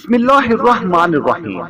بسم اللہ الرحمن الرحیم۔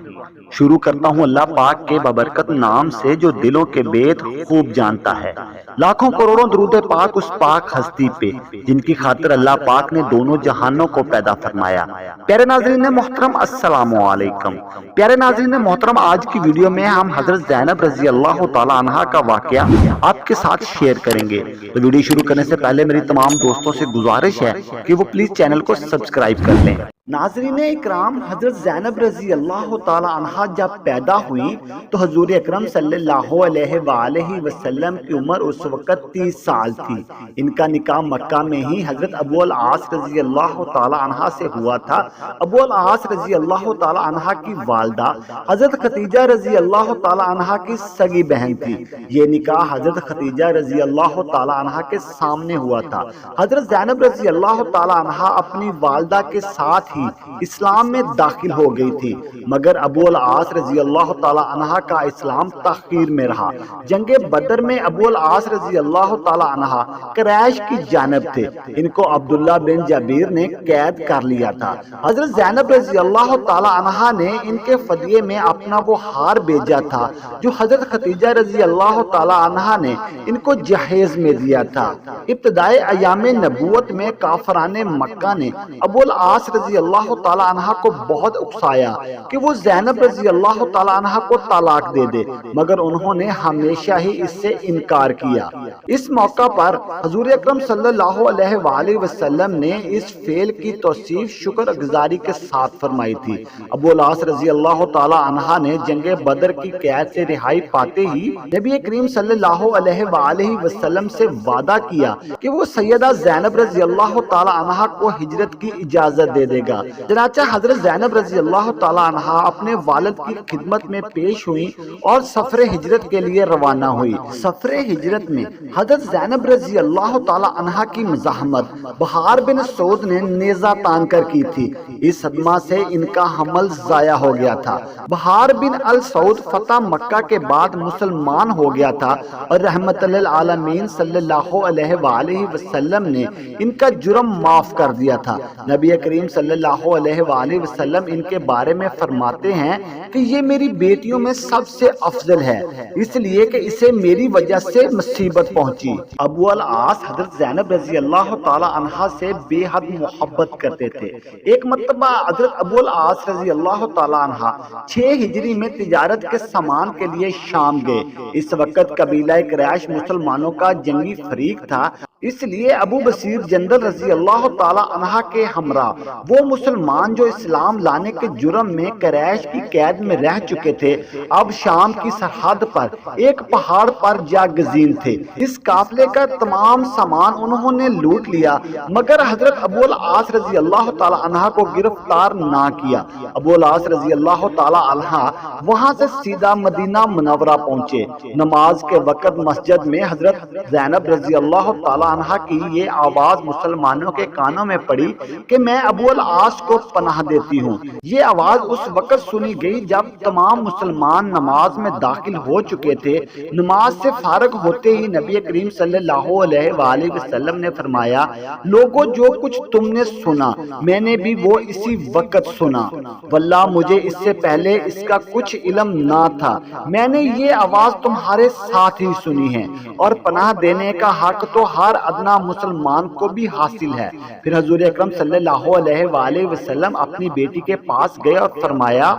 شروع کرتا ہوں اللہ پاک کے بابرکت نام سے جو دلوں کے بیت خوب جانتا ہے۔ لاکھوں کروڑوں درود پاک اس پاک ہستی پہ جن کی خاطر اللہ پاک نے دونوں جہانوں کو پیدا فرمایا۔ پیارے ناظرین محترم السلام علیکم۔ پیارے ناظرین محترم، آج کی ویڈیو میں ہم حضرت زینب رضی اللہ تعالی عنہا کا واقعہ آپ کے ساتھ شیئر کریں گے۔ تو ویڈیو شروع کرنے سے پہلے میری تمام دوستوں سے گزارش ہے کہ وہ پلیز چینل کو سبسکرائب کر لیں۔ ناظرین اکرام، حضرت زینب رضی اللہ تعالی عنہا جب پیدا ہوئی تو حضور اکرم صلی اللہ علیہ وآلہ وسلم کی عمر اس وقت 30 سال تھی۔ ان کا نکاح مکہ میں ہی حضرت ابو العاص رضی اللہ تعالی عنہا سے ہوا تھا۔ ابو العاص رضی اللہ تعالی عنہا کی والدہ حضرت ختیجہ رضی اللہ تعالی عنہا کی سگی بہن تھی۔ یہ نکاح حضرت ختیجہ رضی اللہ تعالی عنہا کے سامنے ہوا تھا۔ حضرت زینب رضی اللہ تعالی عنہا اپنی والدہ کے ساتھ اسلام میں داخل ہو گئی تھی، مگر ابو العاص رضی اللہ تعالی عنہ کا اسلام تاخیر میں رہا۔ جنگ بدر میں ابو العاص رضی اللہ تعالی عنہ قریش کی جانب تھے۔ ان کو عبداللہ بن جبیر نے قید کر لیا تھا۔ حضرت زینب رضی اللہ تعالی عنہ نے ان کے فدیے میں اپنا وہ ہار بھیجا تھا جو حضرت ختیجہ رضی اللہ تعالی عنہ نے ان کو جہیز میں دیا تھا۔ ابتدائی ایام نبوت میں کافران مکہ نے ابو العاص رضی اللہ تعالی عنہ کو بہت اکسایا کہ وہ زینب رضی اللہ تعالی عنہ کو طلاق دے دے، مگر انہوں نے ہمیشہ ہی اس سے انکار کیا۔ اس موقع پر حضور اکرم صلی اللہ علیہ وآلہ وسلم نے اس فعل کی توصیف شکر گزاری کے ساتھ فرمائی تھی۔ ابو العاص رضی اللہ تعالی عنہ نے جنگ بدر کی قید سے رہائی پاتے ہی نبی کریم صلی اللہ علیہ وآلہ وسلم سے وعدہ کیا کہ وہ سیدہ زینب رضی اللہ تعالی عنہ کو ہجرت کی اجازت دے دے گا۔ چنانچہ حضرت زینب رضی اللہ تعالی عنہ اپنے والد کی خدمت میں پیش ہوئیں اور سفر ہجرت کے لیے روانہ ہوئی۔ سفر ہجرت میں حضرت زینب رضی اللہ تعالی عنہ کی مزاحمت بہار بن سعود نے نیزہ تان کر کی تھی۔ اس صدمہ سے ان کا حمل ضائع ہو گیا تھا۔ بہار بن السعود فتح مکہ کے بعد مسلمان ہو گیا تھا اور رحمت للعالمین صلی اللہ علیہ وآلہ وسلم نے ان کا جرم معاف کر دیا تھا۔ نبی کریم صلی اللہ علیہ وآلہ وسلم ان کے بارے میں فرماتے ہیں کہ یہ میری بیٹیوں میں سب سے افضل ہے، اس لیے کہ اسے میری وجہ سے مصیبت پہنچی۔ ابو العاص حضرت زینب رضی اللہ تعالی عنہا سے بے حد محبت کرتے تھے۔ ایک مرتبہ حضرت ابو العاص رضی اللہ تعالی عنہ 6 ہجری میں تجارت کے سامان کے لیے شام گئے۔ اس وقت قبیلہ قریش مسلمانوں کا جنگی فریق تھا، اس لیے ابو بصیر جندل رضی اللہ تعالی عنہ کے ہمراہ وہ مسلمان جو اسلام لانے کے جرم میں قریش کی قید میں رہ چکے تھے، اب شام کی سرحد پر ایک پہاڑ پر جا گزین تھے۔ اس قافلے کا تمام سامان انہوں نے لوٹ لیا، مگر حضرت ابو العاص رضی اللہ تعالی عنہ کو گرفتار نہ کیا۔ ابو العاص رضی اللہ تعالی عنہ وہاں سے سیدھا مدینہ منورہ پہنچے۔ نماز کے وقت مسجد میں حضرت زینب رضی اللہ تعالی عنہ کی یہ آواز مسلمانوں کے کانوں میں پڑی کہ میں ابو العاص کو پناہ دیتی ہوں۔ یہ آواز اس وقت سنی گئی جب تمام مسلمان نماز میں داخل ہو چکے تھے۔ نماز سے فارغ ہوتے ہی نبی کریم صلی اللہ علیہ وآلہ وسلم نے فرمایا، لوگوں جو کچھ تم نے سنا میں نے بھی وہ اسی وقت سنا، واللہ مجھے اس سے پہلے اس کا کچھ علم نہ تھا۔ میں نے یہ آواز تمہارے ساتھ ہی سنی ہے، اور پناہ دینے کا حق تو ہر ادنا مسلمان کو بھی حاصل ہے۔ پھر حضور اکرم صلی اللہ علیہ وآلہ وسلم اپنی بیٹی کے پاس گئے اور فرمایا،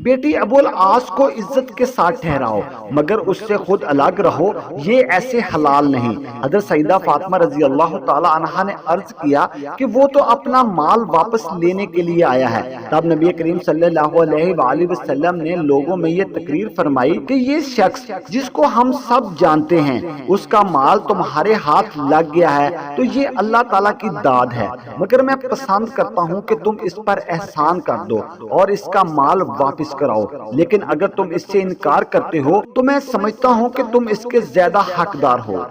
بیٹی ابو العاص کو عزت کے ساتھ ٹھہراؤ، مگر اس سے خود الگ رہو، یہ ایسے حلال نہیں۔ حضرت سیدہ فاطمہ رضی اللہ تعالی عنہا نے عرض کیا کہ وہ تو اپنا مال واپس لینے کے لیے آیا ہے۔ تب نبی کریم صلی اللہ علیہ وآلہ وسلم نے لوگوں میں یہ تقریر فرمائی کہ یہ شخص جس کو ہم سب جانتے ہیں، اس کا مال تمہارے ہاتھ لگ گیا ہے تو یہ اللہ تعالیٰ کی داد ہے، مگر میں پسند کرتا ہوں کہ تم اس پر احسان کر دو اور اس کا مال واپس کراؤ، لیکن اگر تم اس سے انکار کرتے ہو تو میں سمجھتا ہوں کہ تم اس کے زیادہ حقدار ہو۔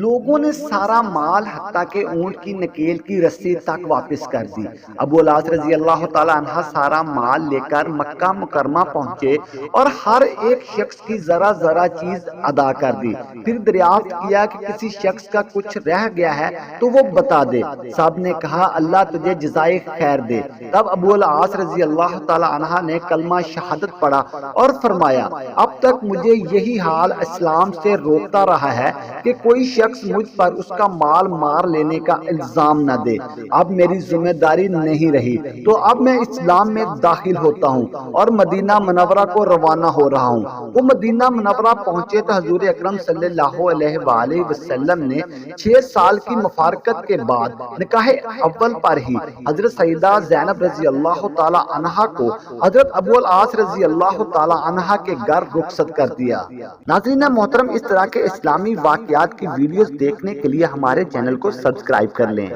لوگوں نے سارا مال حتیٰ کہ اونٹ کی نکیل کی رسی تک واپس کر دی۔ ابو العاص رضی اللہ تعالی عنہ سارا مال لے کر مکہ مکرمہ پہنچے اور ہر ایک شخص کی ذرا ذرا چیز ادا کر دی۔ پھر دریافت کیا کہ کسی شخص کا کچھ رہ گیا ہے تو وہ بتا دے۔ صاحب نے کہا اللہ تجھے جزائے خیر دے۔ تب ابو العاص رضی اللہ تعالی عنہ نے کلمہ شہادت پڑھا اور فرمایا اب تک مجھے یہی حال اسلام سے روکتا رہا ہے کہ کوئی شخص مجھ پر اس کا مال مار لینے کا الزام نہ دے۔ اب میری ذمہ داری نہیں رہی تو اب میں اسلام میں داخل ہوتا ہوں اور مدینہ منورہ کو روانہ ہو رہا ہوں۔ وہ مدینہ منورہ پہنچے تو حضور اکرم صلی اللہ علیہ وآلہ وسلم نے 6 سال کی مفارقت کے بعد نکاح اول پر ہی حضرت سیدہ زینب رضی اللہ تعالی عنہا کو حضرت ابو العاص رضی اللہ تعالی عنہا کے گھر رخصت کر دیا۔ ناظرین محترم، اس طرح کے اسلامی واقعات کی ویڈیوز دیکھنے کے لیے ہمارے چینل کو سبسکرائب کر لیں۔